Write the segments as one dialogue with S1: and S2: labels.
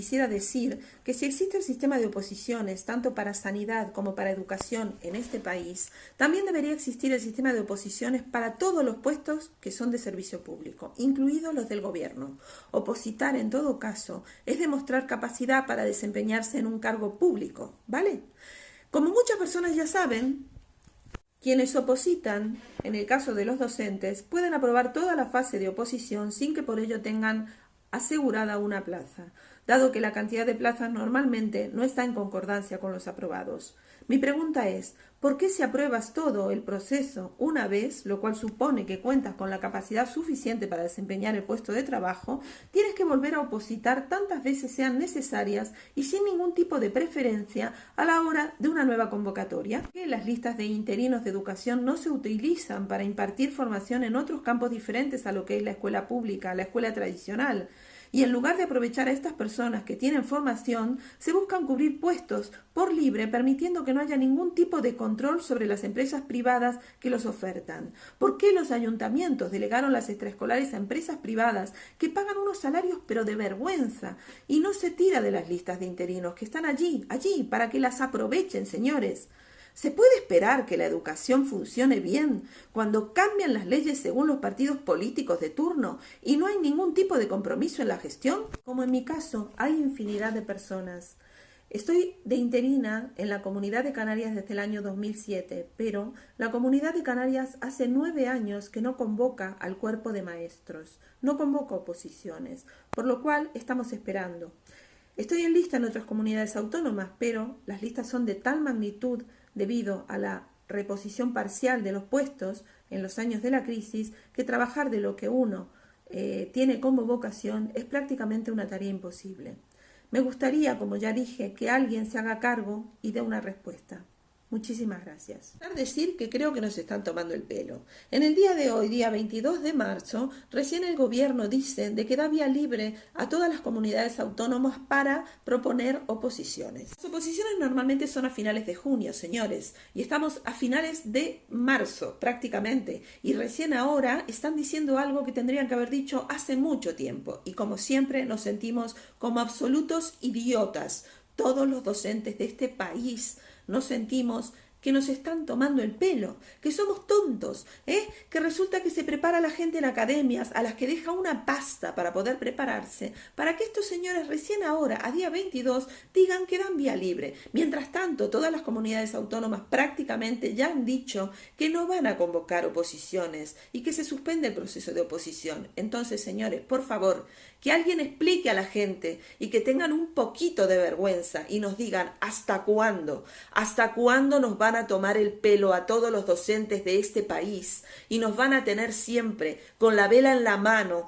S1: Quisiera decir que si existe el sistema de oposiciones, tanto para sanidad como para educación en este país, también debería existir el sistema de oposiciones para todos los puestos que son de servicio público, incluidos los del gobierno. Opositar, en todo caso, es demostrar capacidad para desempeñarse en un cargo público, ¿vale? Como muchas personas ya saben, quienes opositan, en el caso de los docentes, pueden aprobar toda la fase de oposición sin que por ello tengan asegurada una plaza, dado que la cantidad de plazas normalmente no está en concordancia con los aprobados. Mi pregunta es, ¿por qué si apruebas todo el proceso una vez, lo cual supone que cuentas con la capacidad suficiente para desempeñar el puesto de trabajo, tienes que volver a opositar tantas veces sean necesarias y sin ningún tipo de preferencia a la hora de una nueva convocatoria? ¿Que las listas de interinos de educación no se utilizan para impartir formación en otros campos diferentes a lo que es la escuela pública, la escuela tradicional? Y en lugar de aprovechar a estas personas que tienen formación, se buscan cubrir puestos por libre, permitiendo que no haya ningún tipo de control sobre las empresas privadas que los ofertan. ¿Por qué los ayuntamientos delegaron las extraescolares a empresas privadas que pagan unos salarios pero de vergüenza? Y no se tira de las listas de interinos que están allí, para que las aprovechen, señores. ¿Se puede esperar que la educación funcione bien cuando cambian las leyes según los partidos políticos de turno y no hay ningún tipo de compromiso en la gestión? Como en mi caso, hay infinidad de personas. Estoy de interina en la Comunidad de Canarias desde el año 2007, pero la Comunidad de Canarias hace 9 años que no convoca al cuerpo de maestros, no convoca oposiciones, por lo cual estamos esperando. Estoy en lista en otras comunidades autónomas, pero las listas son de tal magnitud debido a la reposición parcial de los puestos en los años de la crisis, que trabajar de lo que uno tiene como vocación es prácticamente una tarea imposible. Me gustaría, como ya dije, que alguien se haga cargo y dé una respuesta. Muchísimas gracias. Decir que creo que nos están tomando el pelo. En el día de hoy, día 22 de marzo, recién el gobierno dice de que da vía libre a todas las comunidades autónomas para proponer oposiciones. Las oposiciones normalmente son a finales de junio, señores, y estamos a finales de marzo prácticamente, y recién ahora están diciendo algo que tendrían que haber dicho hace mucho tiempo, y como siempre nos sentimos como absolutos idiotas. Todos los docentes de este país nos sentimos que nos están tomando el pelo, que somos tontos, que resulta que se prepara la gente en academias a las que deja una pasta para poder prepararse, para que estos señores recién ahora, a día 22, digan que dan vía libre. Mientras tanto, todas las comunidades autónomas prácticamente ya han dicho que no van a convocar oposiciones y que se suspende el proceso de oposición. Entonces, señores, por favor, que alguien explique a la gente y que tengan un poquito de vergüenza y nos digan hasta cuándo nos van a tomar el pelo a todos los docentes de este país y nos van a tener siempre con la vela en la mano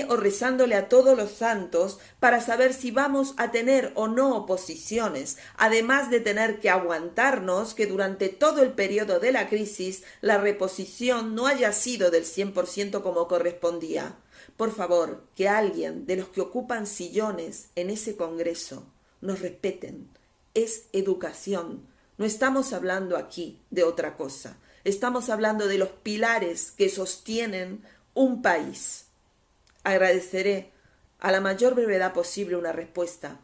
S1: o rezándole a todos los santos para saber si vamos a tener o no oposiciones, además de tener que aguantarnos que durante todo el periodo de la crisis la reposición no haya sido del 100% como correspondía. Por favor, que alguien de los que ocupan sillones en ese congreso nos respeten. Es educación. No estamos hablando aquí de otra cosa. Estamos hablando de los pilares que sostienen un país. Agradeceré a la mayor brevedad posible una respuesta